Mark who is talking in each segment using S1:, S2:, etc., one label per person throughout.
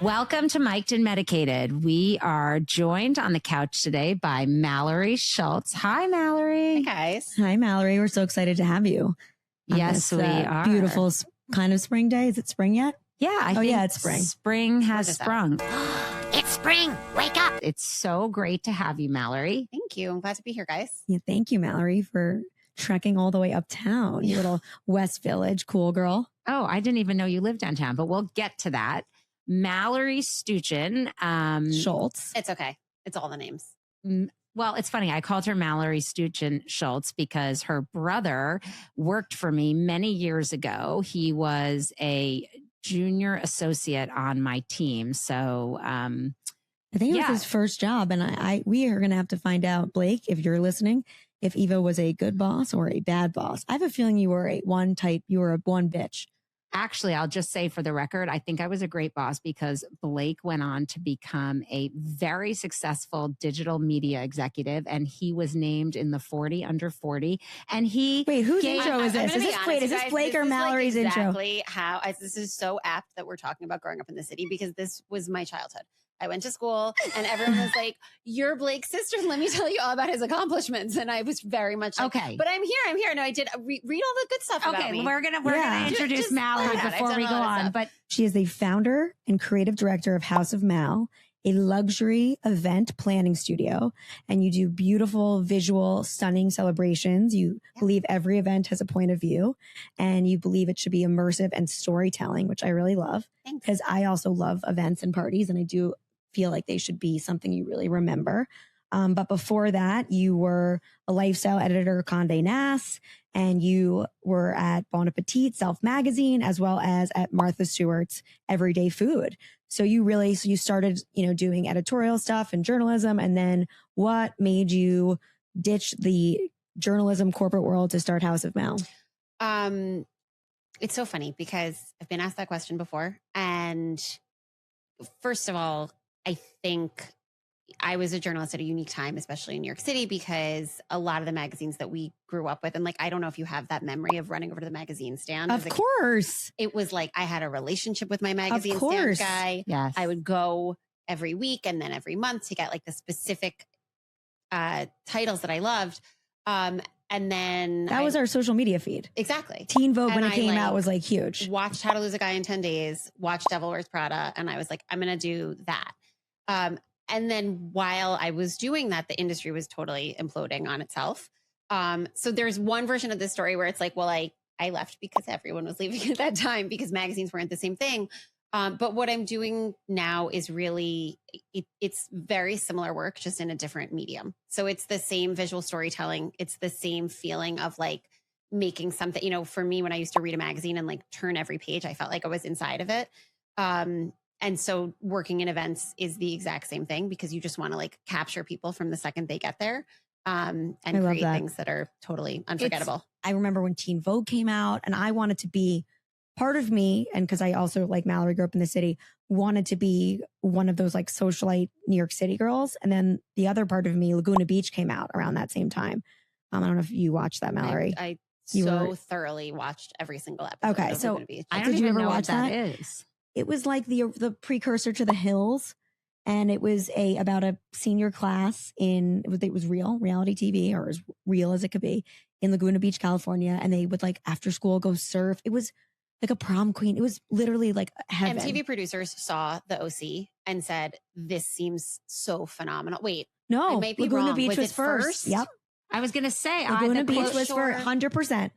S1: Welcome to Mic'd and Medicated. We are joined on the couch today by Mallory Schultz. Hi, Mallory.
S2: Hey, guys.
S3: Hi, Mallory. We're so excited to have you.
S1: Yes, we are.
S3: Beautiful kind of spring day. Is it spring yet?
S1: Yeah, I think
S3: it's spring.
S1: Spring has sprung.
S4: It's spring. Wake up.
S1: It's so great to have you, Mallory.
S2: Thank you. I'm glad to be here, guys.
S3: Yeah, thank you, Mallory, for trekking all the way uptown. You little West Village cool girl.
S1: Oh, I didn't even know you lived downtown, but we'll get to that. Mallory Stuchin.
S3: Schultz.
S2: It's okay. It's all the names.
S1: Well, it's funny. I called her Mallory Stuchin Schultz because her brother worked for me many years ago. He was a junior associate on my team. So
S3: I think it was his first job. And we are going to have to find out, Blake, if you're listening, if Eva was a good boss or a bad boss. I have a feeling you were a one bitch.
S1: Actually, I'll just say for the record, I think I was a great boss because Blake went on to become a very successful digital media executive, and he was named in the 40 under 40. And
S3: wait, whose intro is this? Is this Blake or Mallory's intro?
S2: Exactly how this is so apt that we're talking about growing up in the city because this was my childhood. I went to school and everyone was like, "You're Blake's sister. Let me tell you all about his accomplishments." And I was very much like,
S1: okay,
S2: but I'm here. No, I did read all the good stuff about me.
S1: We're gonna introduce Mallory before we go on. But
S3: she is the founder and creative director of House of Mal, a luxury event planning studio, and you do beautiful, visual, stunning celebrations. You believe every event has a point of view, and you believe it should be immersive and storytelling, which I really love because I also love events and parties, and I do feel like they should be something you really remember. But before that, you were a lifestyle editor at Condé Nast, and you were at Bon Appetit Self Magazine, as well as at Martha Stewart's Everyday Food. So you started, doing editorial stuff and journalism. And then what made you ditch the journalism corporate world to start House of Mal?
S2: It's so funny because I've been asked that question before. And first of all, I think I was a journalist at a unique time, especially in New York City, because a lot of the magazines that we grew up with, and I don't know if you have that memory of running over to the magazine stand.
S3: Of course.
S2: It was like I had a relationship with my magazine stand guy.
S1: Yes.
S2: I would go every week and then every month to get the specific titles that I loved. And then
S3: that was our social media feed.
S2: Exactly.
S3: Teen Vogue, when it came out, was huge.
S2: Watched How to Lose a Guy in 10 Days, watched Devil Wears Prada. And I was like, I'm going to do that. And then while I was doing that, the industry was totally imploding on itself. So there's one version of this story where it's I left because everyone was leaving at that time because magazines weren't the same thing. But what I'm doing now is really, it's very similar work, just in a different medium. So it's the same visual storytelling. It's the same feeling of making something, for me, when I used to read a magazine and turn every page, I felt like I was inside of it. And so working in events is the exact same thing because you just want to capture people from the second they get there and create things that are totally unforgettable.
S3: I remember when Teen Vogue came out and I wanted to be part of me. And because I also, like Mallory, grew up in the city, wanted to be one of those socialite New York City girls. And then the other part of me, Laguna Beach, came out around that same time. I don't know if you watched that, Mallory.
S2: I thoroughly watched every single episode.
S3: Okay. So
S1: I don't even know what that is.
S3: It was the precursor to The Hills, and it was about a senior class it was reality TV, or as real as it could be, in Laguna Beach, California, and they would after school go surf. It was like a prom queen. It was literally heaven.
S2: MTV producers saw the OC and said, "This seems so phenomenal." Wait,
S3: no,
S2: I might be
S3: Laguna
S2: wrong.
S3: Beach was first. Yep,
S1: I was gonna say
S3: Laguna Beach was first, 100%.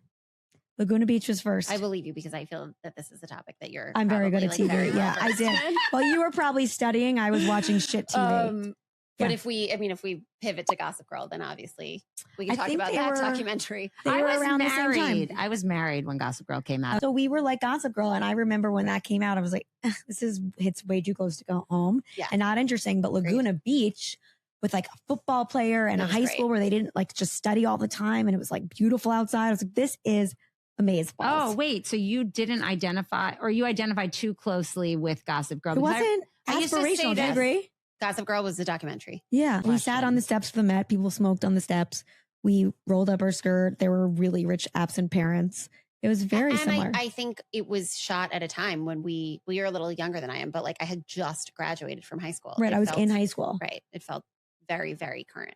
S3: Laguna Beach was first.
S2: I believe you because I feel that this is a topic that
S3: I'm very good at TV. Yeah, I did. Well, you were probably studying. I was watching shit TV.
S2: But if we pivot to Gossip Girl, then obviously we can talk about that documentary.
S3: They were around the same time.
S1: I was married when Gossip Girl came out.
S3: So we were like Gossip Girl. And I remember when that came out, I was like, it's way too close to go home.
S2: Yeah.
S3: And not interesting. But Laguna Beach with a football player and a high school where they didn't just study all the time. And it was beautiful outside. I was like, this is amazeballs.
S1: Oh, wait. So you didn't identify, or you identified too closely with Gossip Girl?
S3: It wasn't aspirational. Do you agree?
S2: Gossip Girl was the documentary.
S3: Yeah. We sat on the steps of the Met. People smoked on the steps. We rolled up our skirt. There were really rich absent parents. It was very
S2: and
S3: similar.
S2: I think it was shot at a time when you're a little younger than I am, but like I had just graduated from high school.
S3: Right. I was in high school.
S2: Right. It felt very, very current.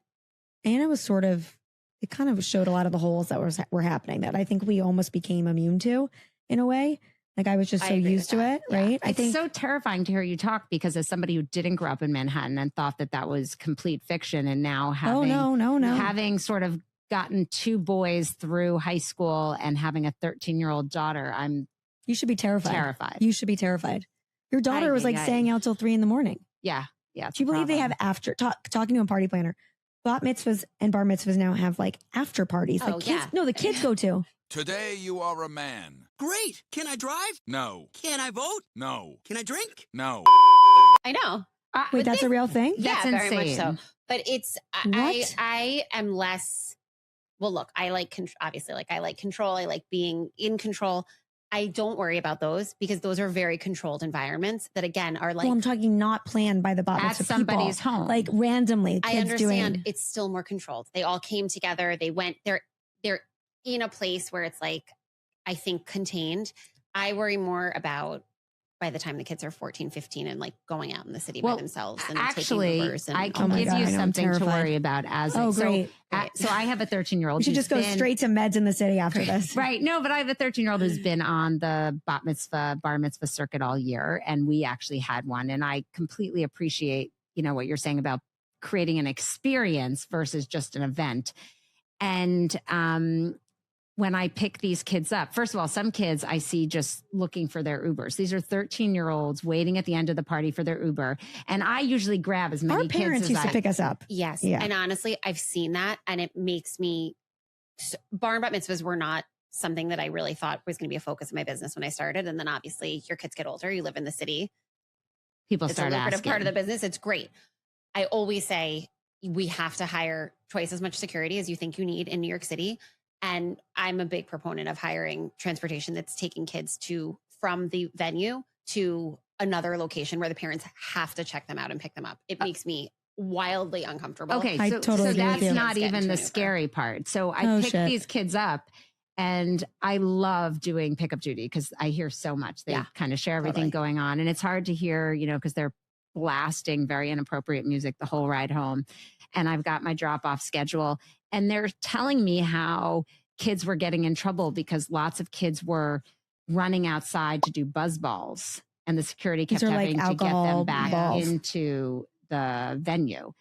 S3: And it was sort of, it kind of showed a lot of the holes that were happening that I think we almost became immune to in a way. Like I was just so used to it, right?
S1: I think it's so terrifying to hear you talk because as somebody who didn't grow up in Manhattan and thought that was complete fiction and now having sort of gotten 2 boys through high school and having a 13-year-old daughter,
S3: you should be terrified. You should be terrified. Your daughter was like staying out till 3 a.m.
S1: Yeah. Yeah.
S3: Do you believe they have talking to a party planner? Bat mitzvahs and bar mitzvahs now have like after parties.
S2: Oh,
S3: like kids, no, the kids go to.
S5: Today you are a man.
S6: Great. Can I drive?
S5: No.
S6: Can I vote?
S5: No.
S6: Can I drink?
S5: No.
S2: I know.
S3: Wait, that's a real thing?
S2: Yeah,
S1: that's
S2: very
S1: insane.
S2: much so. But it's, I am less, well, look, I like, obviously, like I like control. I like being in control. I don't worry about those because those are very controlled environments that again are like.
S3: Well, I'm talking not planned by the bat mitzvah
S1: at somebody's
S3: people,
S1: home.
S3: like randomly.
S2: I understand it's still more controlled. They all came together. They went, they're in a place where it's like, I think contained. I worry more about by the time the kids are 14, 15 and like going out in the city by themselves and
S1: actually,
S2: taking Ubers. And,
S1: I can give you something to worry about as
S3: great.
S1: So I have a 13-year-old.
S3: We should just go straight to meds in the city after this.
S1: Right. No, but I have a 13-year-old who's been on the bat mitzvah, bar mitzvah circuit all year. And we actually had one. And I completely appreciate, what you're saying about creating an experience versus just an event. And when I pick these kids up, first of all, some kids I see just looking for their Ubers. These are 13-year-olds waiting at the end of the party for their Uber. And I usually grab as many kids as
S3: Our parents used to pick us up.
S2: Yes.
S3: Yeah.
S2: And honestly, I've seen that and it makes me, bar and bat mitzvahs were not something that I really thought was going to be a focus of my business when I started. And then obviously your kids get older, you live in the city.
S1: People
S2: it's
S1: start
S2: a lucrative
S1: asking.
S2: part of the business. It's great. I always say we have to hire twice as much security as you think you need in New York City. And I'm a big proponent of hiring transportation that's taking kids from the venue to another location where the parents have to check them out and pick them up. It makes me wildly uncomfortable.
S1: Okay,
S3: I
S1: so
S3: totally
S1: that's
S3: agree with you.
S1: not even the scary part. So I pick these kids up and I love doing pickup duty because I hear so much. They kind of share everything going on. And it's hard to hear, because they're blasting very inappropriate music the whole ride home. And I've got my drop off schedule. And they're telling me how kids were getting in trouble because lots of kids were running outside to do buzz balls and the security kept having to get them back into the venue.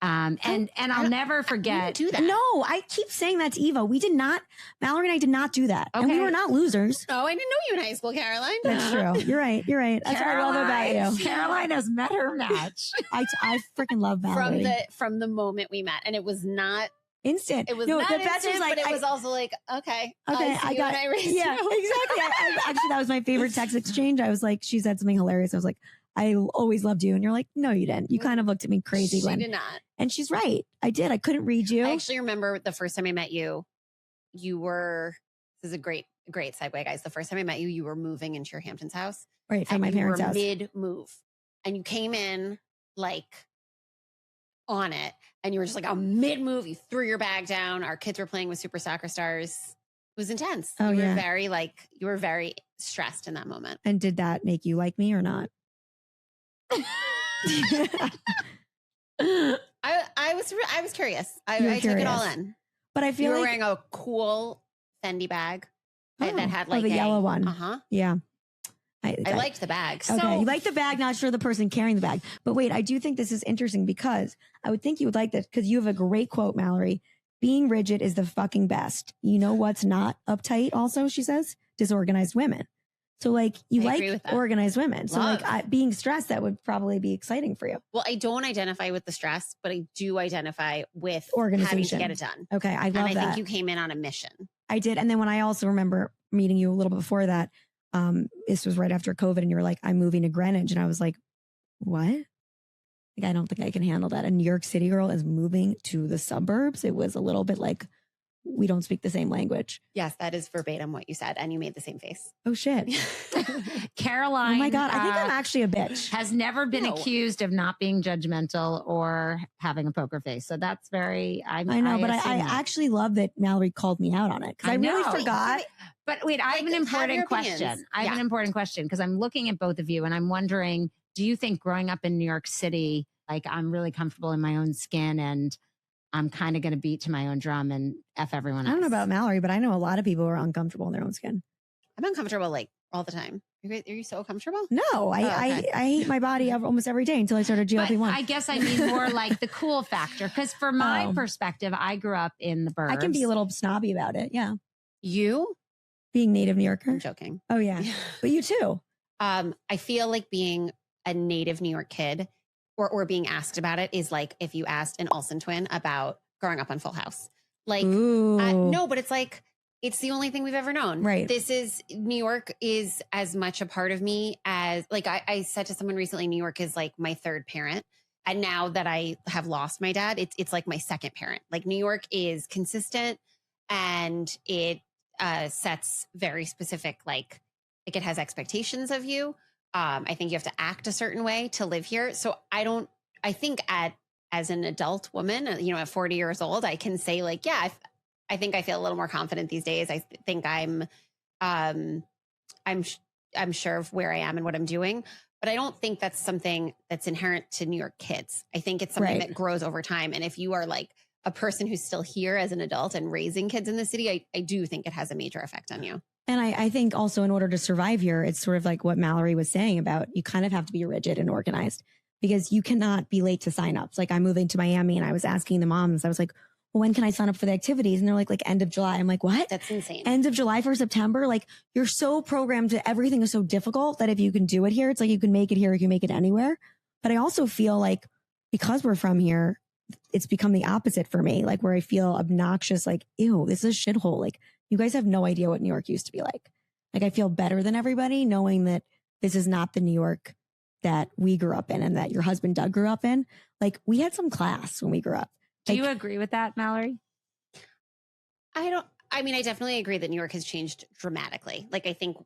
S1: And I'll never forget.
S2: Do that.
S3: No, I keep saying that to Eva. We did not, Mallory and I did not do that. Okay. And we were not losers.
S2: Oh, I didn't know you in high school, Caroline.
S3: That's true. You're right. That's what I love about you.
S1: Caroline has met her match.
S3: I freaking love Mallory.
S2: From the moment we met. And it was not
S3: instant.
S2: It was not
S3: the
S2: instant,
S3: best was like,
S2: but it was also like, okay,
S3: I got
S2: exactly.
S3: Actually, that was my favorite text exchange. I was like, she said something hilarious. I was like, I always loved you. And you're like, no, you didn't. You kind of looked at me crazy.
S2: She did not.
S3: And she's right. I did. I couldn't read you.
S2: I actually remember the first time I met you, this is a great segue, guys. The first time I met you, you were moving into your Hamptons house.
S3: Right, from my parents' house.
S2: Mid-move. And you came in like on it. And you were just like a mid-move. You threw your bag down. Our kids were playing with Super Soccer Stars. It was intense.
S3: Oh,
S2: you were very stressed in that moment.
S3: And did that make you like me or not?
S2: I was curious. I took it all in.
S3: But I feel
S2: you were
S3: like
S2: wearing a cool Fendi bag that had like
S3: the yellow one. Yeah.
S2: I liked the bag.
S3: Okay, you like the bag, not sure the person carrying the bag. But wait, I do think this is interesting because I would think you would like this because you have a great quote, Mallory. Being rigid is the fucking best. You know what's not uptight also, she says? Disorganized women. So like you like organized women. So like being stressed, that would probably be exciting for you.
S2: Well, I don't identify with the stress, but I do identify with
S3: organization.
S2: having to get it done.
S3: Okay, I love that.
S2: And I think you came in on a mission.
S3: I did. And then when I also remember meeting you a little bit before that, this was right after COVID and you were like, I'm moving to Greenwich. And I was like, what? Like, I don't think I can handle that. A New York City girl is moving to the suburbs. It was a little bit like, we don't speak the same language.
S2: Yes, that is verbatim what you said. And you made the same face.
S3: Oh, shit.
S1: Caroline.
S3: Oh, my God. I think I'm actually a bitch.
S1: Has never been accused of not being judgmental or having a poker face. So that's very, I know,
S3: but I actually love that Mallory called me out on it because I really forgot.
S1: But wait, I have an important question. I have an important question because I'm looking at both of you and I'm wondering, do you think growing up in New York City, like I'm really comfortable in my own skin and I'm kind of going to beat to my own drum and F everyone else?
S3: I don't know about Mallory, but I know a lot of people who are uncomfortable in their own skin.
S2: I'm uncomfortable like all the time. Are you so comfortable?
S3: No, I hate my body almost every day until I started GLP-1.
S1: I guess I mean more like the cool factor. Because from my perspective, I grew up in the burbs.
S3: I can be a little snobby about it. Yeah.
S2: You?
S3: Being native New Yorker?
S2: I'm joking.
S3: Oh, yeah. But you too.
S2: I feel like being a native New York kid or being asked about it is like if you asked an Olsen twin about growing up on Full House. Like, no, but it's like, it's the only thing we've ever known.
S3: Right.
S2: New York is as much a part of me as like I said to someone recently, New York is like my third parent. And now that I have lost my dad, it's like my second parent. Like New York is consistent and it sets very specific, like it has expectations of you. I think you have to act a certain way to live here. So I think as an adult woman, at 40 years old, I can say like, yeah, I think I feel a little more confident these days. I think I'm sure of where I am and what I'm doing, but I don't think that's something that's inherent to New York kids. I think it's something that grows over time. And if you are like a person who's still here as an adult and raising kids in the city, I do think it has a major effect on you.
S3: And I think also in order to survive here, it's sort of like what Mallory was saying about you kind of have to be rigid and organized because you cannot be late to signups. Like I'm moving to Miami and I was asking the moms, I was like, well, when can I sign up for the activities? And they're like end of July. I'm like, what?
S2: That's insane.
S3: End of July for September? Like you're so programmed to everything is so difficult that if you can do it here, it's like you can make it here, you can make it anywhere. But I also feel like because we're from here, it's become the opposite for me. Like where I feel obnoxious, like, ew, this is a shithole. Like you guys have no idea what New York used to be like. Like I feel better than everybody knowing that this is not the New York that we grew up in and that your husband Doug grew up in. Like we had some class when we grew up.
S1: Do you agree with that, Mallory?
S2: I definitely agree that New York has changed dramatically. Like I think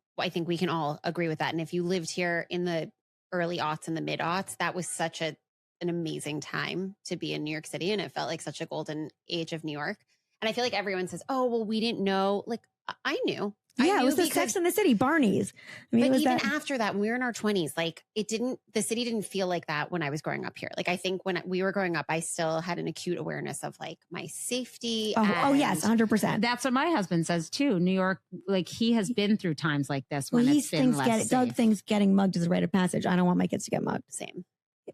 S2: we can all agree with that. And if you lived here in the early aughts and the mid aughts, that was such an amazing time to be in New York City. And it felt like such a golden age of New York. And I feel like everyone says, oh, well, we didn't know. Like I knew.
S3: Yeah, it was the Sex and the City, Barney's. I mean,
S2: but even after that, when we were in our 20s, like the city didn't feel like that when I was growing up here. Like I think when we were growing up, I still had an acute awareness of like my safety.
S3: Oh yes, 100%.
S1: That's what my husband says too. New York, like he has been through times like this when
S3: well,
S1: it's been less safe.
S3: Doug thinks getting mugged is a rite of passage. I don't want my kids to get mugged.
S2: Same.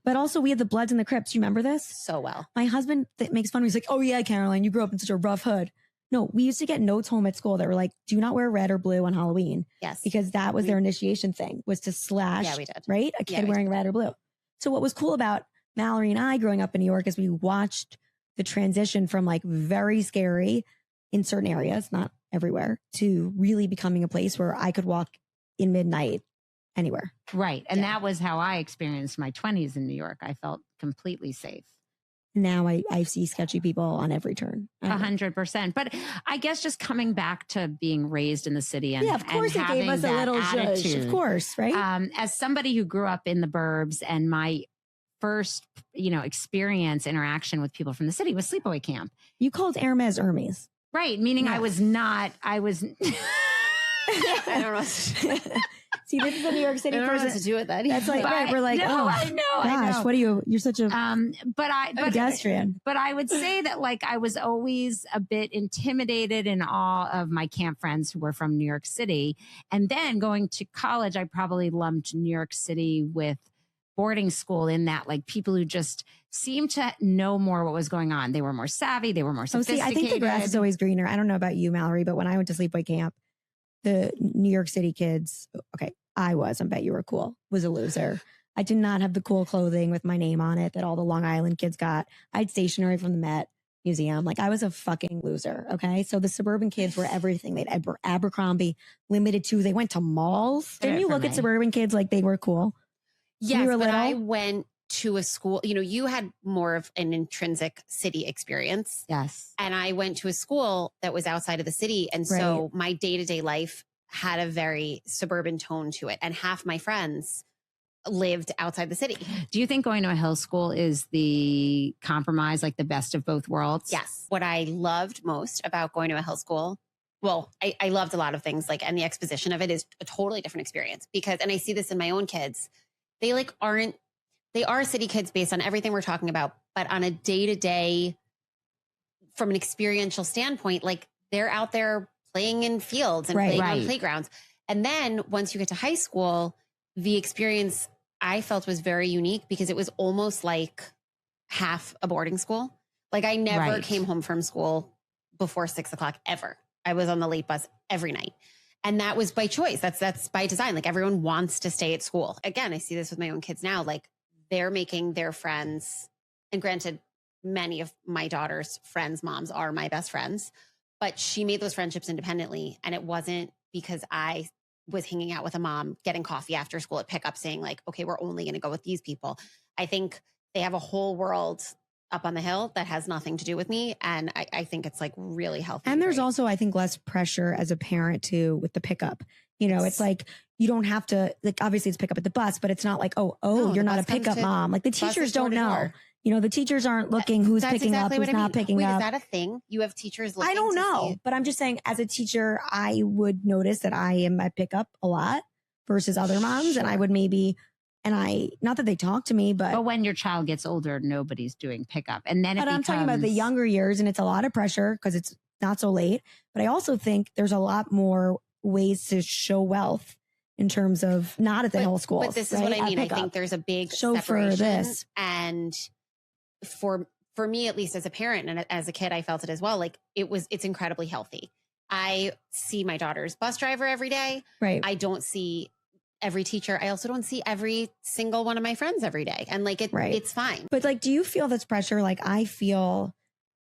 S3: But also we had the Bloods and the Crips. You remember this?
S2: So well.
S3: My husband makes fun of me. He's like, oh yeah, Caroline, you grew up in such a rough hood. No, we used to get notes home at school that were like, do not wear red or blue on Halloween.
S2: Yes.
S3: Because that was their initiation thing, was to slash,
S2: yeah, we did.
S3: Right? A kid wearing red or blue. So what was cool about Mallory and I growing up in New York is we watched the transition from like very scary in certain areas, not everywhere, to really becoming a place where I could walk in midnight anywhere.
S1: Right. And that was how I experienced my 20s in New York. I felt completely safe.
S3: Now I see sketchy people on every turn.
S1: 100%. But I guess just coming back to being raised in the city and
S3: of course it gave us a little zhuzh, of course, right?
S1: As somebody who grew up in the burbs and my first, experience interaction with people from the city was sleepaway camp.
S3: You called Hermes Hermes.
S1: Right. Meaning I was.
S2: I don't know.
S3: See, this is a New York City person.
S2: To do with that.
S3: That's like, right. We're like,
S1: no,
S3: oh,
S1: I know.
S3: Gosh, what are you? You're such a
S1: pedestrian. But I would say that like I was always a bit intimidated in all of my camp friends who were from New York City. And then going to college, I probably lumped New York City with boarding school in that like people who just seemed to know more what was going on. They were more savvy. They were more sophisticated.
S3: I think the grass is always greener. I don't know about you, Mallory, but when I went to sleepaway camp, the New York City kids, I bet you were cool, was a loser. I did not have the cool clothing with my name on it that all the Long Island kids got. I had stationery from the Met Museum. Like I was a fucking loser. Okay. So the suburban kids were everything. They'd Abercrombie, Limited Too. They went to malls. Didn't you look at suburban kids like they were cool?
S2: Yes, but I went to a school, you had more of an intrinsic city experience.
S1: Yes.
S2: And I went to a school that was outside of the city. And so my day-to-day life had a very suburban tone to it. And half my friends lived outside the city.
S1: Do you think going to a hill school is the compromise, like the best of both worlds?
S2: Yes. What I loved most about going to a hill school well, I loved a lot of things and the exposition of it is a totally different experience and I see this in my own kids. They they are city kids based on everything we're talking about, but on a day-to-day, from an experiential standpoint, they're out there playing in fields and playing on playgrounds. And then once you get to high school, the experience I felt was very unique because it was almost like half a boarding school. I never came home from school before 6 o'clock ever. I was on the late bus every night. And that was by choice. That's by design. Everyone wants to stay at school. Again, I see this with my own kids now. They're making their friends, and granted, many of my daughter's friends' moms are my best friends, but she made those friendships independently. And it wasn't because I was hanging out with a mom, getting coffee after school at pickup saying okay, we're only going to go with these people. I think they have a whole world up on the hill that has nothing to do with me. And I think it's really healthy.
S3: And there's also, I think, less pressure as a parent too with the pickup. It's you don't have to, obviously it's pick up at the bus, but it's not no, you're not a pickup mom. The teachers don't know. The teachers aren't looking who's picking up, who's not picking up.
S2: Is that a thing? You have teachers looking?
S3: I don't know, but I'm just saying as a teacher, I would notice that I am at pickup a lot versus other moms. And I would not that they talk to me, but
S1: when your child gets older, nobody's doing pickup. And then
S3: I'm talking about the younger years, and it's a lot of pressure because it's not so late. But I also think there's a lot more ways to show wealth in terms of not at the whole schools.
S2: But this is what I mean. I think there's a big separation.
S3: For this.
S2: And for me, at least as a parent and as a kid, I felt it as well. It's incredibly healthy. I see my daughter's bus driver every day.
S3: Right.
S2: I don't see every teacher. I also don't see every single one of my friends every day. And it's fine.
S3: But do you feel this pressure? I feel,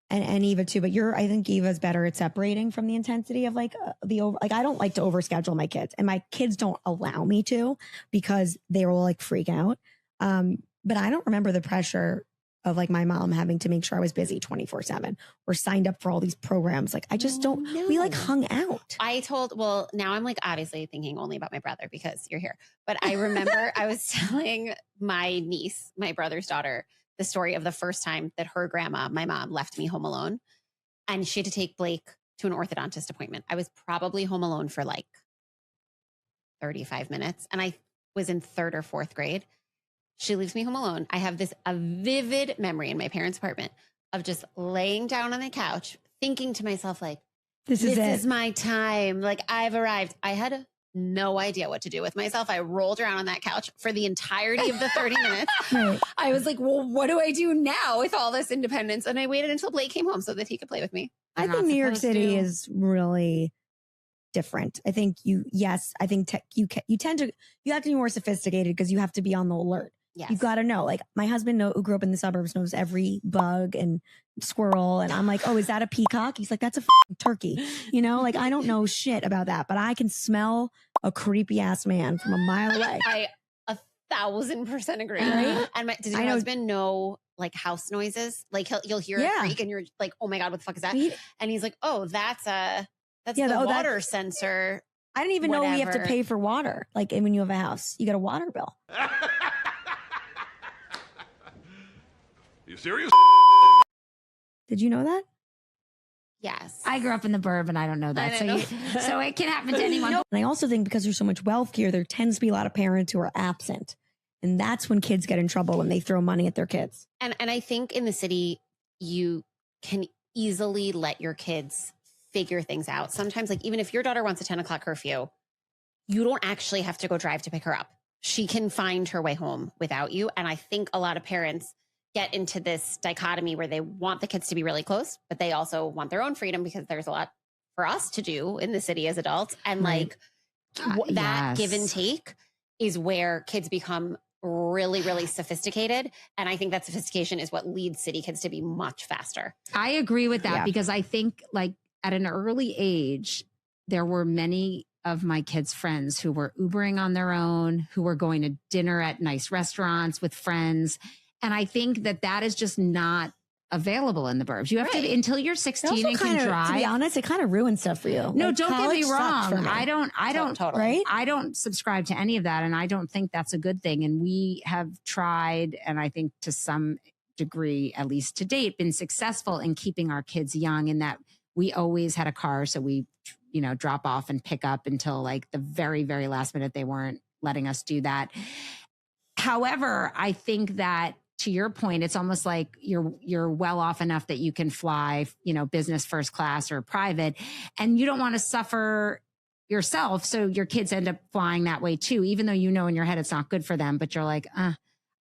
S3: and Eva too, but I think Eva's better at separating from the intensity of I don't like to overschedule my kids, and my kids don't allow me to because they will freak out. But I don't remember the pressure of my mom having to make sure I was busy 24/7 or signed up for all these programs. I just don't, we hung out.
S2: Now I'm obviously thinking only about my brother because you're here. But I remember I was telling my niece, my brother's daughter, the story of the first time that her grandma, my mom, left me home alone. And she had to take Blake to an orthodontist appointment. I was probably home alone for 35 minutes. And I was in 3rd or 4th grade. She leaves me home alone. I have a vivid memory in my parents' apartment of just laying down on the couch, thinking to myself, this is my time. I've arrived. I had no idea what to do with myself. I rolled around on that couch for the entirety of the 30 minutes.
S3: Right.
S2: I was well, what do I do now with all this independence? And I waited until Blake came home so that he could play with me.
S3: I think New York City is really different. I think you have to be more sophisticated because you have to be on the alert.
S2: Yes.
S3: You've got to know. My husband who grew up in the suburbs knows every bug and squirrel. And I'm oh, is that a peacock? He's that's a turkey. I don't know shit about that, but I can smell a creepy ass man from a mile away.
S2: I 1,000% agree.
S3: Right?
S2: And does your husband know house noises? You'll hear a creak and you're oh my God, what the fuck is that? And he's oh, that's the water sensor.
S3: I didn't even know we have to pay for water. When you have a house, you get a water bill.
S5: You serious?
S3: Did you know that?
S2: Yes.
S1: I grew up in the burb and I don't know that. So it can happen to anyone.
S3: And I also think because there's so much wealth here, there tends to be a lot of parents who are absent. And that's when kids get in trouble, when they throw money at their kids.
S2: And I think in the city, you can easily let your kids figure things out. Sometimes, even if your daughter wants a 10 o'clock curfew, you don't actually have to go drive to pick her up. She can find her way home without you. And I think a lot of parents get into this dichotomy where they want the kids to be really close, but they also want their own freedom because there's a lot for us to do in the city as adults. And that give and take is where kids become really, really sophisticated. And I think that sophistication is what leads city kids to be much faster.
S1: I agree with that because I think at an early age, there were many of my kids' friends who were Ubering on their own, who were going to dinner at nice restaurants with friends. And I think that is just not available in the burbs. You have to, until you're 16 and can drive. To
S3: be honest, it kind of ruins stuff for you.
S1: No, don't get me wrong. I don't,
S2: totally.
S3: Right?
S1: I don't subscribe to any of that. And I don't think that's a good thing. And we have tried, and I think to some degree, at least to date, been successful in keeping our kids young in that we always had a car. So we drop off and pick up until like the very, very last minute. They weren't letting us do that. However, I think that to your point, it's almost like you're well off enough that you can fly, business first class or private, and you don't want to suffer yourself. So your kids end up flying that way too, even though in your head it's not good for them, but you're like,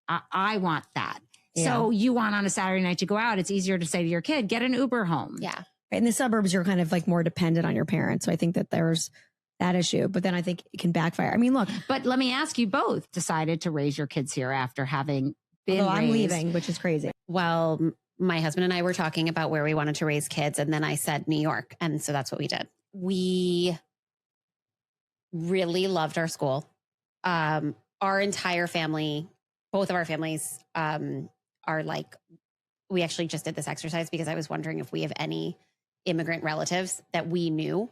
S1: I want that. Yeah. So you want on a Saturday night to go out. It's easier to say to your kid, get an Uber home.
S2: Yeah.
S3: In the suburbs, you're kind of like more dependent on your parents. So I think that there's that issue, but then I think it can backfire. I mean, look,
S1: but let me ask you both decided to raise your kids here after having been raised.
S3: I'm leaving, which is crazy.
S2: Well, my husband and I were talking about where we wanted to raise kids. And then I said New York. And so that's what we did. We really loved our school. Our entire family, both of our families are like, we actually just did this exercise because I was wondering if we have any immigrant relatives that we knew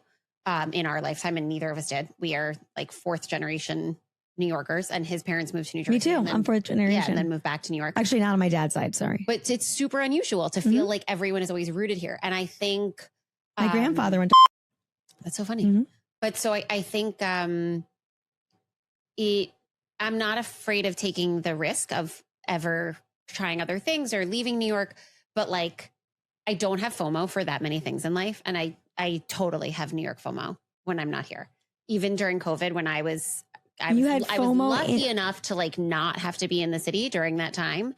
S2: in our lifetime, and neither of us did. We are like fourth generation New Yorkers, and his parents moved to New Jersey.
S3: Me too. I'm fourth generation.
S2: Yeah, and then moved back to New York.
S3: Actually, not on my dad's side. Sorry.
S2: But it's super unusual to feel like everyone is always rooted here. And I think
S3: my grandfather went to
S2: that's so funny. But so I think I'm not afraid of taking the risk of ever trying other things or leaving New York, but like I don't have FOMO for that many things in life. And I totally have New York FOMO when I'm not here. Even during COVID, when I was lucky enough to like not have to be in the city during that time.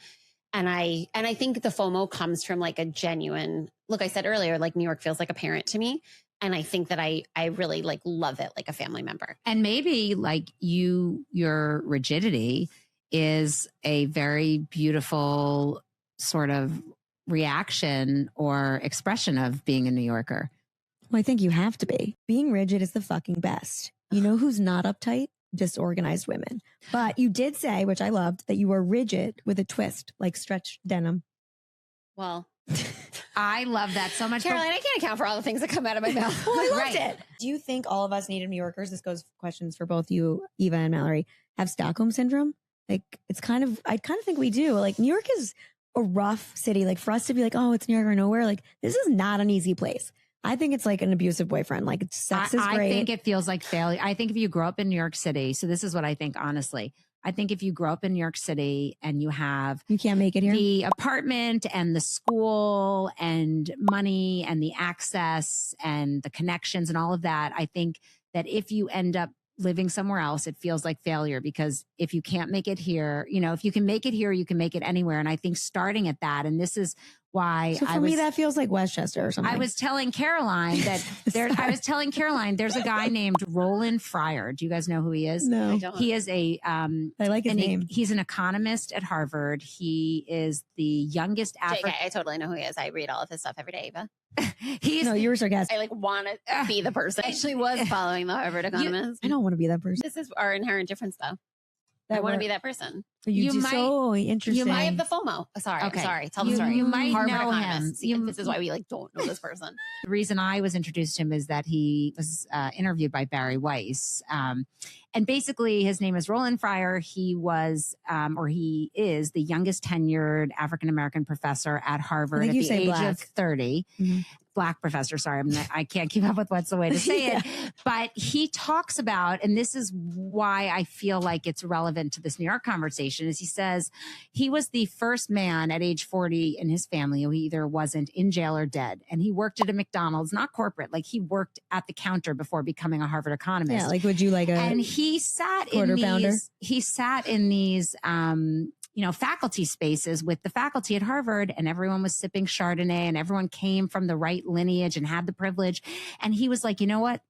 S2: And I think the FOMO comes from like a genuine, look, I said earlier, like New York feels like a parent to me. And I think that I really like love it like a family member.
S1: And maybe like your rigidity is a very beautiful sort of reaction or expression of being a New Yorker.
S3: Well, I think you have to be. Being rigid is the fucking best. You know who's not uptight? Disorganized women. But you did say, which I loved, that you were rigid with a twist, like stretch denim.
S2: Well,
S1: I love that so much.
S2: Caroline, I can't account for all the things that come out of my mouth.
S3: Well, I loved it. Do you think all of us native New Yorkers, this goes questions for both you, Eva and Mallory, have Stockholm Syndrome? Like, I kind of think we do. Like, New York is a rough city. Like, for us to be like, oh, it's New York or nowhere. Like, this is not an easy place. I think it's like an abusive boyfriend. Like, sex is great.
S1: I think it feels like failure. I think if you grow up in New York City, so this is what I think, honestly. I think if you grow up in New York City and you
S3: can't make it here.
S1: The apartment and the school and money and the access and the connections and all of that, I think that if you end up living somewhere else, it feels like failure, because if you can't make it here, if you can make it here, you can make it anywhere. And I think starting at that, and this is why
S3: me, that feels like Westchester or something.
S1: I was telling Caroline that there's a guy named Roland Fryer. Do you guys know who he is?
S3: No.
S2: I don't.
S1: He is I
S3: like his name.
S1: He's an economist at Harvard. He is the youngest African.
S2: I totally know who he is. I read all of his stuff every day, Eva.
S3: No, you were sarcastic.
S2: I like want to be the person. I actually was following the Harvard economist.
S3: I don't want to be that person.
S2: This is our inherent difference, though. I want to be that person.
S3: You might, so interesting.
S2: I have the FOMO. Sorry.
S1: Okay.
S2: Sorry. Tell the story.
S1: You might
S2: Harvard
S1: know
S2: economist.
S1: him.
S2: This is why we like don't know this person.
S1: The reason I was introduced to him is that he was interviewed by Barry Weiss. And basically his name is Roland Fryer. He was, or he is the youngest tenured African-American professor at Harvard at the age of 30. Mm-hmm. Black professor. Sorry, I can't keep up with what's the way to say it. But he talks about, and this is why I feel like it's relevant to this New York conversation, is he says he was the first man at age 40 in his family who either wasn't in jail or dead. And he worked at a McDonald's, not corporate, like he worked at the counter before becoming a Harvard economist.
S3: Yeah, like would you like a
S1: and he sat in these faculty spaces with the faculty at Harvard, and everyone was sipping Chardonnay and everyone came from the right lineage and had the privilege. And he was like, you know what?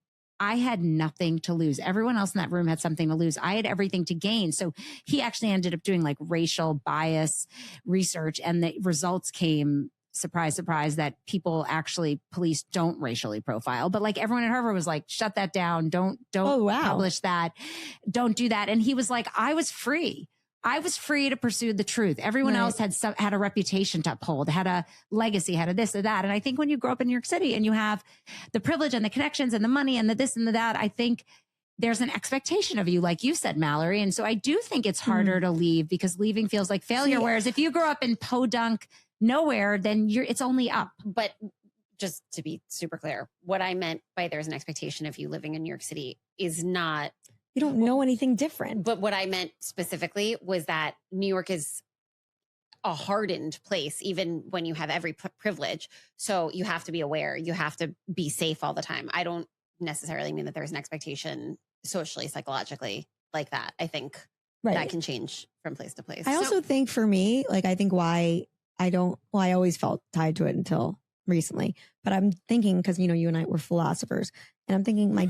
S1: I had nothing to lose. Everyone else in that room had something to lose. I had everything to gain. So he actually ended up doing like racial bias research, and the results came, surprise, surprise, that police don't racially profile. But like everyone at Harvard was like, shut that down. Don't publish that. Don't do that. And he was like, I was free. I was free to pursue the truth. Everyone else had a reputation to uphold, had a legacy, had a this or that. And I think when you grow up in New York City and you have the privilege and the connections and the money and the this and the that, I think there's an expectation of you, like you said, Mallory. And so I do think it's harder to leave because leaving feels like failure. Whereas if you grow up in podunk nowhere, then it's only up.
S2: But just to be super clear, what I meant by there's an expectation of you living in New York City is not.
S3: You don't know anything different.
S2: But what I meant specifically was that New York is a hardened place, even when you have every privilege. So you have to be aware. You have to be safe all the time. I don't necessarily mean that there's an expectation socially, psychologically like that. I think that can change from place to place.
S3: I also think for me, like, I think why I always felt tied to it until recently, but I'm thinking, because, you know, you and I were philosophers, and I'm thinking my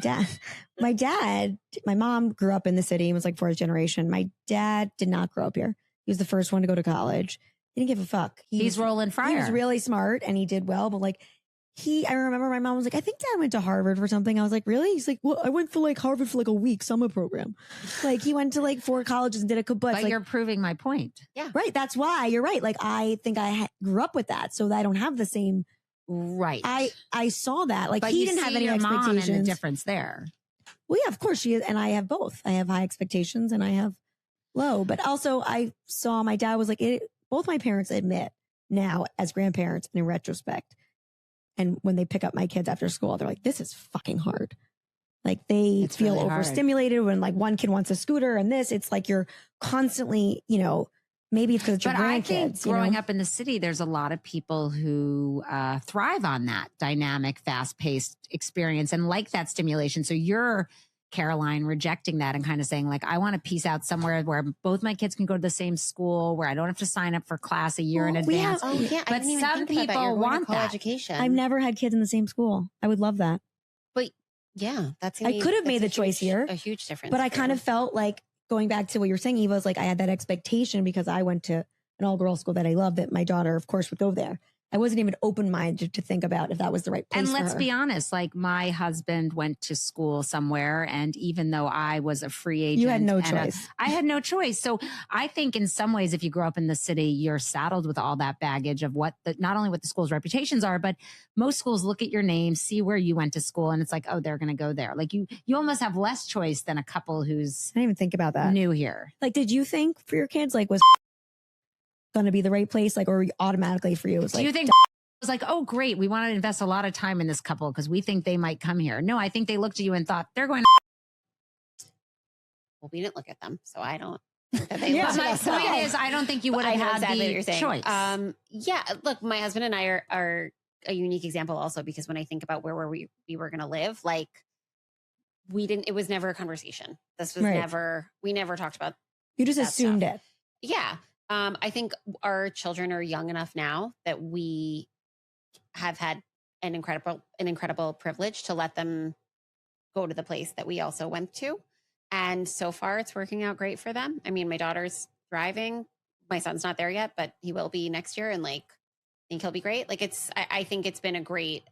S3: mom grew up in the city and was like fourth generation. My dad did not grow up here. He was the first one to go to college. He didn't give a fuck.
S1: He's rolling fire.
S3: He was really smart and he did well, but like I remember my mom was like, I think Dad went to Harvard for something. I was like, really? He's like, well, I went for like Harvard for like a week summer program. Like he went to like 4 colleges and did a kibbutz.
S1: But
S3: like,
S1: you're proving my point.
S2: Yeah.
S3: Right. That's why you're right. Like I think I grew up with that, so that I don't have the same.
S1: Right.
S3: I saw that. Like
S1: but
S3: he
S1: you
S3: didn't have
S1: see
S3: any
S1: your
S3: expectations.
S1: mom and the difference there.
S3: Well, yeah, of course she is, and I have both. I have high expectations and I have low. But also, I saw my dad was like both my parents admit now as grandparents and in retrospect, and when they pick up my kids after school, they're like, "This is fucking hard." Like they feel
S1: really
S3: overstimulated when like one kid wants a scooter and this. It's like you're constantly, you know. Maybe it's because it's your grandkids.
S1: I think growing up in the city, there's a lot of people who thrive on that dynamic, fast-paced experience and like that stimulation. So you're, Caroline, rejecting that and kind of saying, like, I want to piece out somewhere where both my kids can go to the same school, where I don't have to sign up for class a year in advance. But some people want that.
S2: Education.
S3: I've never had kids in the same school. I would love that.
S2: But yeah,
S3: I could have made the choice here.
S2: A huge difference.
S3: But I kind of felt like, going back to what you were saying, Eva, was like, I had that expectation because I went to an all-girls school that I loved, that my daughter, of course, would go there. I wasn't even open-minded to think about if that was the right place.
S1: And let's
S3: for her.
S1: be honest, like my husband went to school somewhere, and even though I was a free agent,
S3: you had no choice.
S1: I had no choice. So I think in some ways, if you grow up in the city, you're saddled with all that baggage of not only what the school's reputations are, but most schools look at your name, see where you went to school, and it's like, oh, they're going to go there. Like you almost have less choice than a couple who's
S3: I didn't even think about that.
S1: New here.
S3: Like, did you think for your kids, like, was going to be the right place, like, or automatically for you? It was
S1: Do
S3: like,
S1: you think was like, oh, great, we want to invest a lot of time in this couple because we think they might come here? No, I think they looked at you and thought they're going to.
S2: Well, we didn't look at them, so I don't think that they
S3: Yeah,
S2: looked
S1: My
S2: at us.
S1: point is, I don't think you would have had
S2: exactly
S1: the
S2: what you're saying.
S1: choice.
S2: Yeah, look, my husband and I are a unique example also, because when I think about where we were going to live, like it was never a conversation. This was we never talked about.
S3: You just assumed it.
S2: Yeah. I think our children are young enough now that we have had an incredible privilege to let them go to the place that we also went to. And so far it's working out great for them. I mean, my daughter's thriving. My son's not there yet, but he will be next year. And like, I think he'll be great. Like I think it's been a great,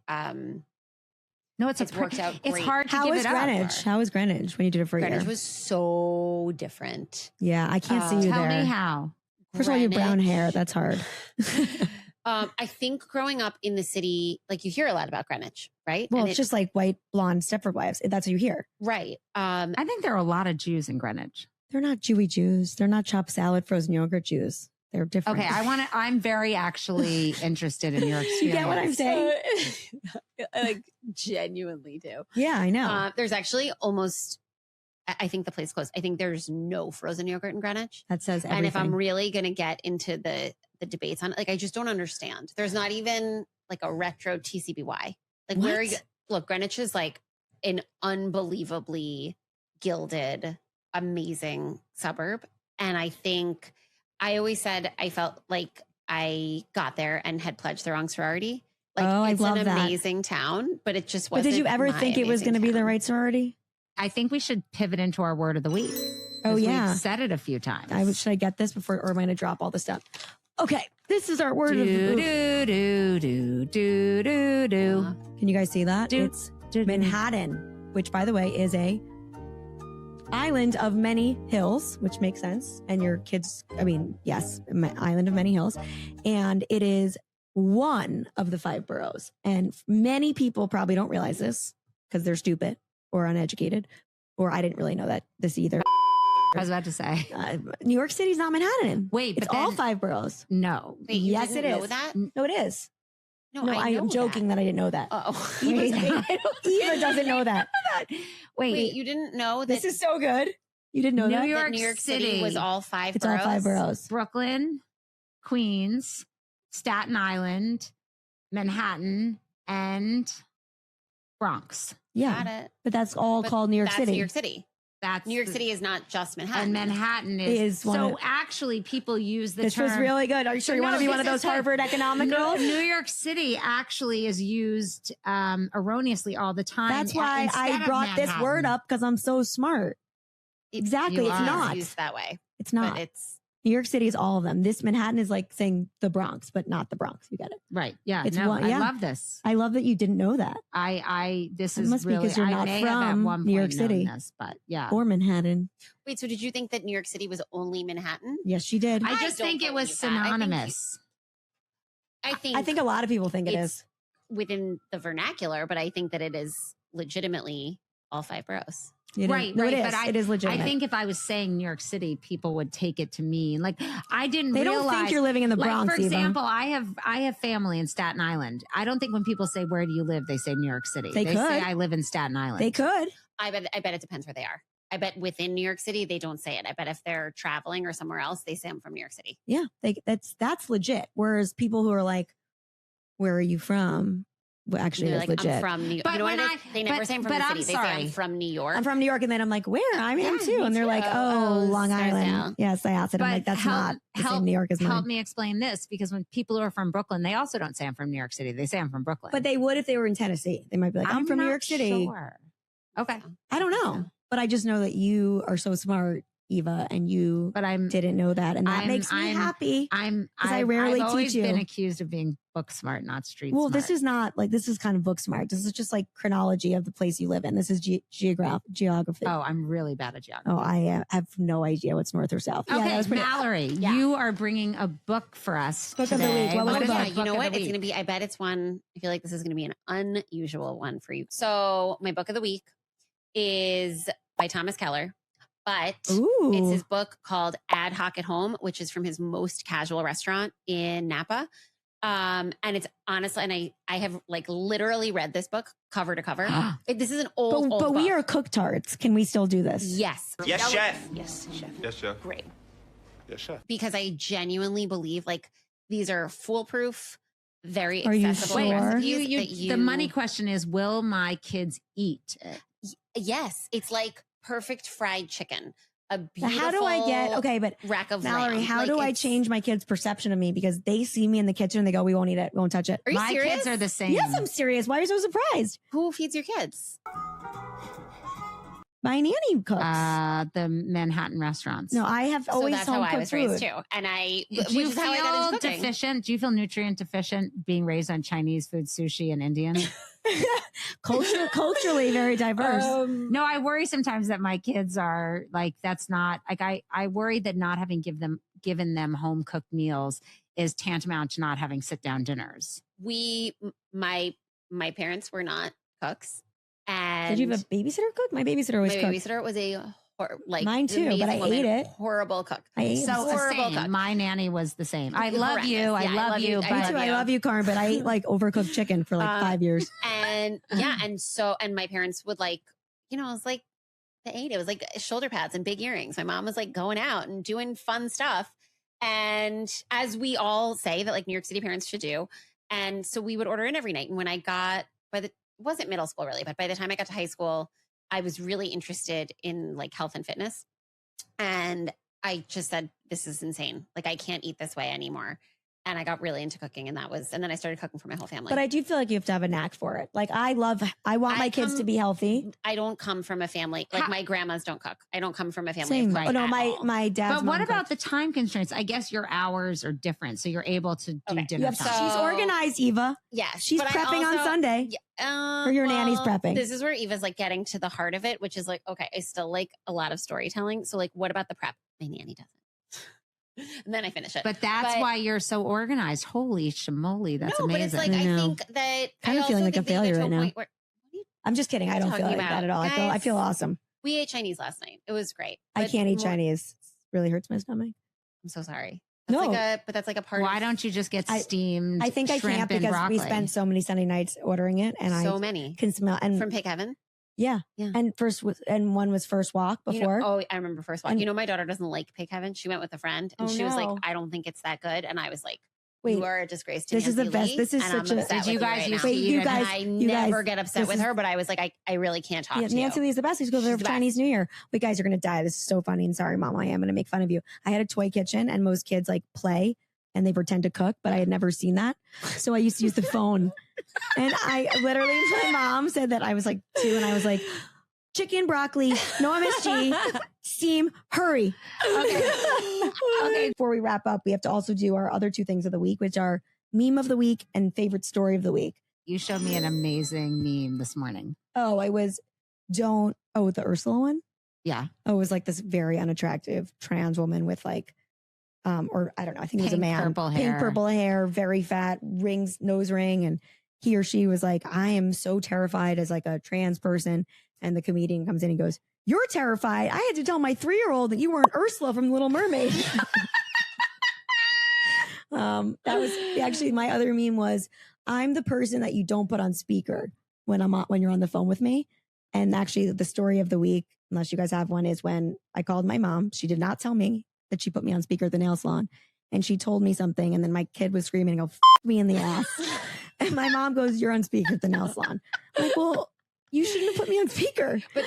S1: no, it's worked out great. It's hard to
S3: How
S1: give
S3: was
S1: it
S3: Greenwich?
S1: up.
S3: How was Greenwich when you did it for a year?
S2: Greenwich was so different.
S3: Yeah, I can't see you
S1: Tell
S3: there.
S1: me how.
S3: First of all, your brown hair, that's hard.
S2: I think growing up in the city, like you hear a lot about Greenwich, right?
S3: Well,
S2: And
S3: it's just like white, blonde Stepford wives. That's what you hear.
S2: right.
S1: I think there are a lot of Jews in Greenwich.
S3: They're not Jewy Jews. They're not chopped salad, frozen yogurt Jews. They're different.
S1: Okay, I'm very actually interested in your experience.
S3: You get what I'm saying?
S2: I like genuinely do.
S3: Yeah, I know.
S2: There's actually almost, I think the place closed. I think there's no frozen yogurt in Greenwich.
S3: That says everything.
S2: And if I'm really going to get into the debates on it, like, I just don't understand. There's not even like a retro TCBY. Like where you, look, Greenwich is like an unbelievably gilded, amazing suburb. And I think I always said I felt like I got there and had pledged the wrong sorority. Like,
S3: I
S2: it's
S3: love
S2: an
S3: that.
S2: amazing town, but it just
S3: But
S2: wasn't.
S3: did you ever
S2: my
S3: think it was going to be the
S2: town.
S3: right sorority?
S1: I think we should pivot into our word of the week.
S3: Oh,
S1: 'Cause
S3: yeah.
S1: We've said it a few times.
S3: Should I get this before, or am I going to drop all the stuff? Okay, this is our word of the
S1: Do,
S3: week.
S1: do, do, do, do, do.
S3: Can you guys see that?
S1: Do,
S3: It's
S1: do.
S3: Manhattan, which, by the way, is a island of many hills, which makes sense. And your kids, I mean, yes, island of many hills. And it is one of the 5 boroughs. And many people probably don't realize this because they're stupid or uneducated, or I didn't really know that this either.
S1: I was about to say.
S3: New York City's not Manhattan.
S1: Wait,
S3: It's
S1: but
S3: all
S1: then-
S3: 5 boroughs.
S1: No.
S2: Wait, you
S3: Yes,
S2: didn't
S3: it
S2: know
S3: is.
S2: that?
S3: No, it is. No, I am joking that I didn't know that.
S2: Oh,
S3: Eva doesn't know that.
S2: Wait, you didn't know that
S3: This is so good. You didn't know that?
S1: New York
S2: that New York City was all 5
S3: It's
S2: boroughs?
S3: all 5 boroughs.
S1: Brooklyn, Queens, Staten Island, Manhattan, and Bronx.
S3: Yeah.
S2: Got it.
S3: But that's all
S2: But
S3: called New York
S2: that's
S3: City.
S2: New York City.
S1: That's
S2: New York City is not just Manhattan.
S1: and Manhattan
S3: Is one
S1: so
S3: of-
S1: actually people use the
S3: This
S1: term.
S3: was really good. Are you sure you
S1: No,
S3: want to be one of
S1: this
S3: those
S1: is good.
S3: Harvard economic
S1: No,
S3: girls?
S1: New York City actually is used erroneously all the time.
S3: That's why
S1: instead
S3: I
S1: of
S3: brought this word
S1: Manhattan.
S3: up because I'm so smart. Exactly.
S1: You
S3: It's
S1: are.
S3: not.
S2: used that way.
S3: It's not.
S2: But it's
S3: New York City is all of them. This Manhattan is like saying the Bronx, but not the Bronx. You get it.
S1: Right. Yeah.
S3: It's
S1: no,
S3: one-
S1: I
S3: yeah.
S1: love this.
S3: I love that you didn't know that.
S1: This
S3: It
S1: is
S3: must be
S1: really,
S3: 'cause you're
S1: I
S3: not
S1: may have at
S3: from
S1: one
S3: New York
S1: point known
S3: City.
S1: this, but yeah.
S3: Or Manhattan.
S2: wait. So did you think that New York City was only Manhattan?
S3: Yes, she did.
S1: I
S2: I
S1: just
S2: don't
S1: think it was
S2: believe that. I think
S1: synonymous.
S2: I
S3: I think a lot of people think it
S2: it's
S3: is.
S2: within the vernacular, but I think that it is legitimately all 5 boroughs.
S3: It is.
S1: Right,
S3: No,
S1: right,
S3: it is.
S1: but
S3: It is legitimate.
S1: I think if I was saying New York City, people would take it to mean like I didn't
S3: they
S1: realize.
S3: don't think you're living in the Bronx.
S1: Like, for
S3: Eva.
S1: example, I have family in Staten Island. I don't think when people say where do you live, they say New York City.
S3: They
S1: say
S3: could.
S1: I live in Staten Island.
S3: They could.
S2: I bet it depends where they are. I bet within New York City they don't say it. I bet if they're traveling or somewhere else, they say I'm from New York City.
S3: Yeah, that's legit. Whereas people who are like, "Where are you from?" Well, actually,
S2: They're
S3: that's
S2: like,
S3: legit.
S2: I'm from New York.
S1: But
S2: You know what
S1: when
S2: it is? They never
S1: but-
S2: say I'm from
S1: but
S2: the
S1: I'm
S2: city. They say
S1: sorry.
S2: I'm from New York.
S3: I'm from New York, and then I'm like, "Where? I am
S2: Yeah,
S3: too."
S2: me
S3: And they're
S2: too.
S3: like, "Oh, Long
S2: Scarsdale.
S3: Island." Yes, I asked it. I'm
S1: But
S3: like, "That's not the same New York as
S1: help
S3: mine."
S1: me explain this because when people are from Brooklyn, they also don't say I'm from New York City. They say I'm from Brooklyn.
S3: But they would if they were in Tennessee. They might be like, "I'm from New
S1: not
S3: York City."
S1: Sure. Okay,
S3: I don't know, but I just know that you are so smart, Eva, and you
S1: but I'm
S3: didn't know that, and that makes me happy. 'Cause I rarely
S1: I've always
S3: teach you.
S1: been accused of being book smart, not street
S3: Well,
S1: smart.
S3: this is not like this is kind of book smart. This is just like chronology of the place you live in. This is geography.
S1: Oh, I'm really bad at geography.
S3: Oh, I have no idea what's north or south.
S1: Okay,
S3: Yeah, that was pretty.
S1: Mallory,
S2: Yeah.
S1: you are bringing a book for us
S3: Book of the
S1: today.
S3: week. What was
S2: Oh
S3: the
S1: is
S2: yeah,
S3: book?
S2: you know
S1: of
S2: what?
S1: the
S2: It's
S1: week?
S2: gonna be. I bet it's one. I feel like this is gonna be an unusual one for you. So my book of the week is by Thomas Keller, but
S3: Ooh,
S2: it's his book called Ad Hoc at Home, which is from his Most Casual restaurant in Napa. And it's honestly, and I have like literally read this book cover to cover. This is an old,
S3: but
S2: old
S3: we
S2: book.
S3: are cook tarts. Can we still do this?
S2: Yes.
S5: Yes, chef.
S2: Yes, chef.
S5: Yes, chef.
S2: Great.
S5: Yes, chef.
S2: Because I genuinely believe like these are foolproof, very
S3: Are you
S2: accessible
S3: sure?
S2: recipes that
S1: The money question is, will my kids eat it?
S2: Yes, it's like perfect fried chicken. A
S3: So
S2: beautiful
S3: how do I get okay? But
S2: rack of
S3: Mallory,
S2: lamb.
S3: how
S2: Like,
S3: do I
S2: it's-
S3: change my kids' perception of me because they see me in the kitchen and they go, "We won't eat it. We won't touch it."
S2: Are you
S1: My
S2: serious?
S1: kids are the same.
S3: Yes, I'm serious. Why are you so surprised?
S2: Who feeds your kids?
S3: My nanny cooks.
S1: The Manhattan restaurants.
S3: No, I have always
S2: so that's how
S3: home
S2: I
S3: cooked
S2: was raised
S3: food.
S2: too, and
S1: Do
S2: which
S1: you
S2: is how I got
S1: feel
S2: into cooking.
S1: deficient? Do you feel nutrient deficient being raised on Chinese food, sushi, and Indian?
S3: Culturally very diverse.
S1: No, I worry sometimes that my kids are like, that's not like, I worry that not having given them home cooked meals is tantamount to not having sit down dinners.
S2: My parents were not cooks, and
S3: Did you have a babysitter cook? My babysitter
S2: my
S3: always cooked.
S2: babysitter was a
S3: Mine too, but I
S2: amazing woman,
S3: ate it.
S2: Horrible cook.
S3: I ate
S1: So
S2: Horrible
S1: same.
S2: cook.
S1: My nanny was the same. I love
S2: Horrendous.
S1: you.
S2: Yeah,
S1: I love you.
S2: I
S3: Me
S1: But
S3: too. I love you, Karen, but I ate like overcooked chicken for like 5 years.
S2: And yeah, and my parents would like, it was like they ate. It was like shoulder pads and big earrings. My mom was like going out and doing fun stuff. And as we all say that like New York City parents should do. And so we would order in every night. And when I got it wasn't middle school really, but by the time I got to high school, I was really interested in like health and fitness. And I just said, this is insane. Like I can't eat this way anymore. And I got really into cooking, and then I started cooking for my whole family.
S3: But I do feel like you have to have a knack for it. Like I want my kids to be healthy.
S2: I don't come from a family like my grandmas don't cook. I don't come from a family
S3: Same.
S2: of cooking.
S3: Oh no,
S2: at all.
S3: my dad's
S1: But
S3: mom
S1: what about
S3: cooked.
S1: the time constraints? I guess your hours are different, so you're able to do
S2: Okay.
S1: dinner
S3: Yep,
S1: time.
S3: she's organized, Eva.
S2: Yes,
S3: She's
S2: but I
S3: prepping on
S2: also-
S3: Sunday.
S2: Yeah,
S3: Or your nanny's
S2: well,
S3: prepping.
S2: This is where Eva's like getting to the heart of it, which is like, okay, I still like a lot of storytelling. So like, what about the prep? My nanny doesn't. And then I finish it.
S1: But that's why you're so organized. Holy shamoly, that's
S2: no,
S1: amazing.
S2: but it's like
S3: I
S2: I
S3: know.
S2: think that
S3: Kind
S2: I
S3: of feeling
S2: also
S3: like a
S2: think that you
S3: failure
S2: get to
S3: right
S2: a
S3: now.
S2: point where-
S3: I'm just kidding. I don't feel
S2: talking
S3: like that
S2: about?
S3: at all. I
S2: Guys,
S3: feel awesome.
S2: we ate Chinese last night. It was great.
S3: I
S2: But
S3: can't eat
S2: more-
S3: Chinese. It really hurts my stomach.
S2: I'm so sorry.
S3: No.
S2: But that's like a part
S1: Why
S2: of
S1: don't you just get steamed
S3: I think I
S1: shrimp
S3: can't
S1: and
S3: because
S1: broccoli?
S3: we spend so many Sunday nights ordering it, and
S2: so
S3: I
S2: many.
S3: can smell. And
S2: From Pig Heaven?
S3: yeah,
S2: Yeah.
S3: and one was First Walk before.
S2: I remember First Walk.
S3: And-
S2: My daughter doesn't like Pig Heaven. She went with a friend and
S3: Oh,
S2: she was like,
S3: no.
S2: I don't think it's that good. And I was like,
S3: Wait,
S2: you are a disgrace to
S3: this is the
S2: Nancy
S3: best.
S2: Lee,
S3: This is
S2: and
S3: such
S2: I'm
S3: a.
S2: upset
S1: Did you
S2: with
S1: guys
S2: right
S1: used
S2: now.
S1: to eat
S3: you
S1: it?
S3: guys,
S2: I
S3: you
S2: never
S3: guys,
S2: get upset
S3: this
S2: with
S3: is-
S2: her, but I was like, I really can't talk to
S3: Nancy
S2: you.
S3: Lee is the best. We used to go there
S2: She's
S3: for
S2: the
S3: Chinese New Year. Wait, guys are gonna die. This is so funny. And sorry, Mom, I am gonna make fun of you. I had a toy kitchen, and most kids like play and they pretend to cook, but I had never seen that. So I used to use the phone, and I literally, my mom said that I was like 2, and I was like, chicken, broccoli, no MSG, steam, hurry. Okay. Before we wrap up, we have to also do our other 2 things of the week, which are meme of the week and favorite story of the week.
S1: You showed me an amazing meme this morning.
S3: Oh, the Ursula one?
S1: Yeah.
S3: Oh, it was like this very unattractive trans woman with like, or I don't know, I think it was a
S1: Pink
S3: man.
S1: purple
S3: Pink
S1: hair.
S3: purple hair, very fat, nose ring. And he or she was like, I am so terrified as like a trans person. And the comedian comes in and goes, you're terrified. I had to tell my 3-year-old that you weren't Ursula from The Little Mermaid. That was actually my other meme was, I'm the person that you don't put on speaker when you're on the phone with me. And actually the story of the week, unless you guys have one, is when I called my mom. She did not tell me that she put me on speaker at the nail salon. And she told me something. And then my kid was screaming and go, F me in the ass. And my mom goes, you're on speaker at the nail salon. I'm like, well, you shouldn't have put me on speaker.
S2: But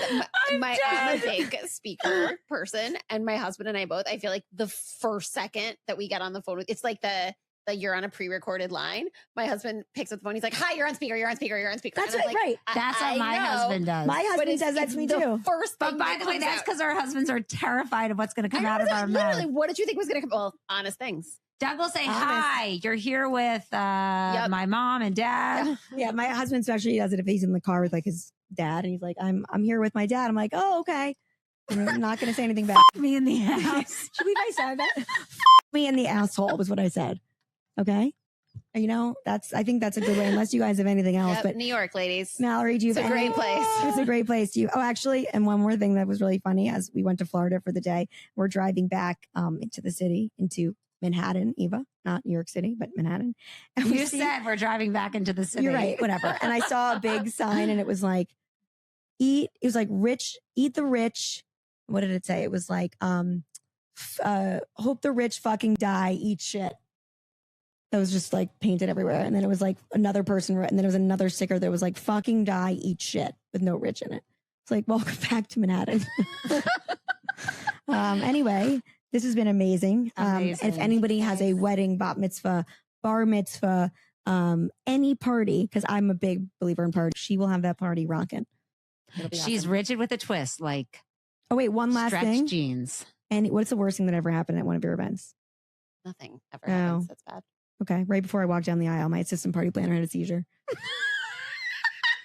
S2: I'm a big speaker person, and my husband and I both, I feel like the first second that we get on the phone, it's like the you're on a pre-recorded line. My husband picks up the phone. He's like, hi, you're on speaker. You're on speaker. You're on speaker.
S3: That's
S2: And I'm
S3: right.
S2: like,
S3: Right.
S1: That's what my
S2: know,
S1: husband does.
S3: My
S2: but
S3: husband says that's
S2: it's
S3: me
S2: the
S3: too.
S2: First thing
S1: But by the way,
S2: comes
S1: that's
S2: out.
S1: because our husbands are terrified of what's going to come
S2: I
S1: out
S2: know,
S1: of our
S2: literally,
S1: mouth.
S2: what did you think was going to come? Well, honest things.
S1: Doug will say,
S3: Honest.
S1: hi, you're here with my mom and dad.
S3: Yeah, my husband especially does it if he's in the car with like his dad, and he's like, "I'm here with my dad." I'm like, "Oh, okay." I'm not going to say anything back.
S1: Me in the ass.
S3: Should we I said that? Me in the asshole was what I said. Okay, you know I think that's a good way. Unless you guys have anything else,
S2: Yep,
S3: but
S2: New York, ladies.
S3: Mallory, do you?
S2: It's
S3: have
S2: a great
S3: any-
S2: place.
S3: It's a great place. Do you? Oh, actually, and one more thing that was really funny as we went to Florida for the day, we're driving back into the city, into Manhattan, Eva, not New York City, but Manhattan. And we
S1: You
S3: see-
S1: said we're driving back into the city.
S3: You're right, whatever. And I saw a big sign, and it was like, eat the rich. What did it say? It was like, hope the rich fucking die, eat shit. That was just like painted everywhere. And then it was like another person, and then it was another sticker that was like, fucking die, eat shit, with no rich in it. It's like, welcome back to Manhattan. Anyway, this has been amazing. And if anybody has a wedding, bat mitzvah, bar mitzvah, any party, because I'm a big believer in party, she will have that party rocking. It'll be
S1: She's
S3: awesome.
S1: rigid with a twist, like
S3: Oh wait, one last
S1: stretched
S3: thing.
S1: jeans.
S3: And what's the worst thing that ever happened at one of your events?
S2: Nothing ever
S3: Oh.
S2: happens. That's bad.
S3: Okay, right before I walked down the aisle, my assistant party planner had a seizure.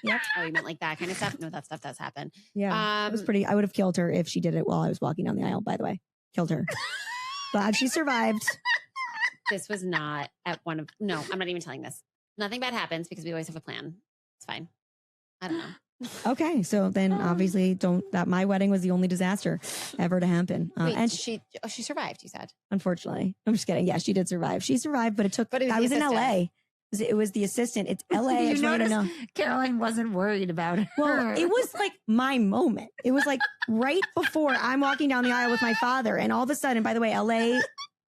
S3: Yep.
S2: Oh, you meant like that kind of stuff? No, that stuff does happen.
S3: Yeah, it was pretty. I would have killed her if she did it while I was walking down the aisle. By the way, killed her. Glad she survived.
S2: This was not at one of, no, I'm not even telling this. Nothing bad happens because we always have a plan. It's fine. I don't know.
S3: Okay, so then obviously my wedding was the only disaster ever to happen.
S2: Wait,
S3: And
S2: she survived, you said.
S3: unfortunately, I'm just kidding. Yeah, she did survive. She survived, but it took.
S2: But it was
S3: I
S2: the
S3: was in
S2: assistant.
S3: LA. It was the assistant. It's LA. I
S1: You
S3: just want you to know.
S1: Caroline wasn't worried about her.
S3: Well, it was like my moment. It was like right before I'm walking down the aisle with my father, and all of a sudden, by the way, LA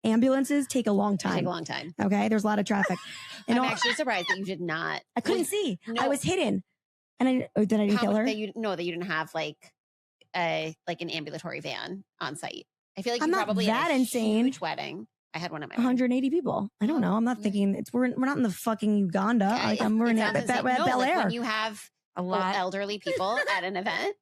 S3: ambulances take a long time.
S2: Take a long time.
S3: Okay, there's a lot of traffic. And
S2: I'm actually surprised that you did not.
S3: I couldn't see.
S2: No.
S3: I was hidden, and did I kill her?
S2: That you didn't have like an ambulatory van on site. I feel like
S3: I'm
S2: you
S3: not
S2: probably
S3: that
S2: had a
S3: insane.
S2: huge wedding. I had one at my wedding.
S3: 180 people. I don't know. I'm not thinking we're not in the fucking Uganda.
S2: Okay,
S3: We're in
S2: it sounds insane. No,
S3: Bel
S2: like
S3: Air.
S2: when you have
S1: a lot.
S2: elderly people at an event,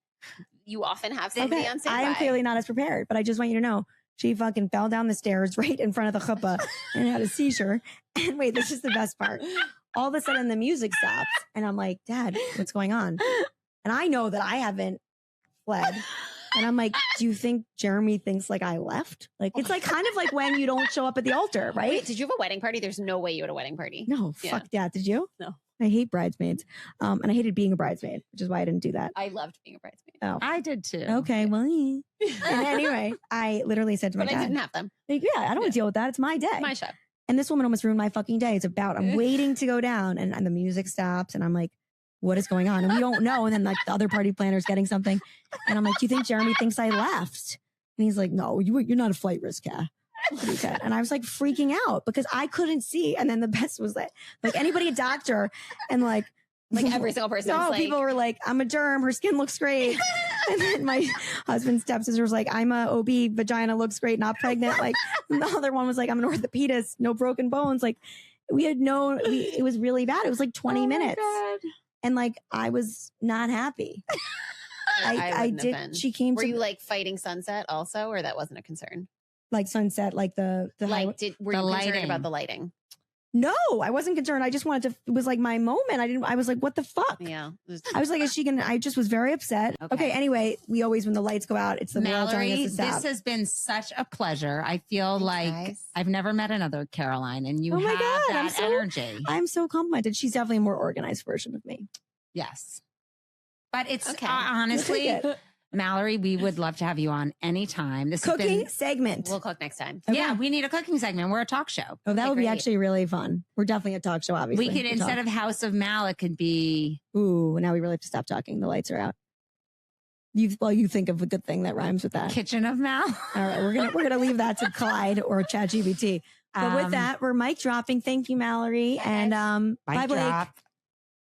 S2: you often have somebody on
S3: I
S2: standby.
S3: am clearly not as prepared, but I just want you to know she fucking fell down the stairs right in front of the chuppah and had a seizure. And wait, this is the best part. All of a sudden the music stops and I'm like, Dad, what's going on? And I know that I haven't fled. And I'm like, do you think Jeremy thinks like I left? Like, it's like kind of like when you don't show up at the altar, right?
S2: Wait, did you have a wedding party? There's no way you had a wedding party.
S3: No,
S2: Yeah.
S3: fuck that. Did you?
S2: No.
S3: I hate bridesmaids. And I hated being a bridesmaid, which is why I didn't do that.
S2: I loved being a bridesmaid.
S3: Oh,
S1: I did too.
S3: okay. Well, and anyway, I literally said to my
S2: But I
S3: dad,
S2: didn't have them.
S3: like, yeah, I don't want to deal with that. It's my day.
S2: My show.
S3: And this woman almost ruined my fucking day. It's about, I'm waiting to go down and the music stops and I'm like, what is going on? And we don't know. And then like the other party planner's getting something. And I'm like, do you think Jeremy thinks I left? And he's like, no, you're not a flight risk, Kat. He said. And I was like freaking out because I couldn't see. And then the best was like anybody a doctor and like
S2: every single person.
S3: No,
S2: was like,
S3: people were like, I'm a derm. Her skin looks great. And then my husband's stepsister was like, I'm a OB. Vagina looks great. Not pregnant. Like the other one was like, I'm an orthopedist. No broken bones. Like we had it was really bad. It was like 20 minutes.
S1: God.
S3: And like, I was not happy. I did. She came
S2: Were
S3: to
S2: you like fighting sunset also, or that wasn't a concern?
S3: like sunset, like the
S2: Like, were
S1: The
S2: you concerned
S1: lighting.
S2: about the lighting?
S3: No, I wasn't concerned. I just wanted to, it was like my moment. I was like, what the fuck?
S2: Yeah.
S3: I was like, is she gonna, I just was very upset. Okay. Anyway, we always, when the lights go out, it's the world telling us
S1: Mallory,
S3: to stop.
S1: this has been such a pleasure. I feel
S2: Thanks,
S1: like
S2: guys.
S1: I've never met another Caroline, and you
S3: Oh my
S1: have
S3: God, I'm
S1: that
S3: so-
S1: energy.
S3: I'm so complimented. She's definitely a more organized version of me.
S1: Yes. But it's
S2: Okay.
S1: honestly,
S3: Look at
S1: Mallory, we would love to have you on anytime. This has
S3: Cooking
S1: been,
S3: segment.
S2: We'll cook next time.
S1: yeah, we need a cooking segment. We're a talk show.
S3: Oh, that would be
S2: great.
S3: actually really fun. We're definitely a talk show, obviously.
S1: We could, instead of House of Mal, it could be
S3: Ooh, now we really have to stop talking. The lights are out. You think of a good thing that rhymes with that.
S1: Kitchen of Mal.
S3: All right, we're gonna leave that to Clyde or ChatGPT. But with that, we're mic dropping. Thank you, Mallory, and bye, Blake.
S1: Drop.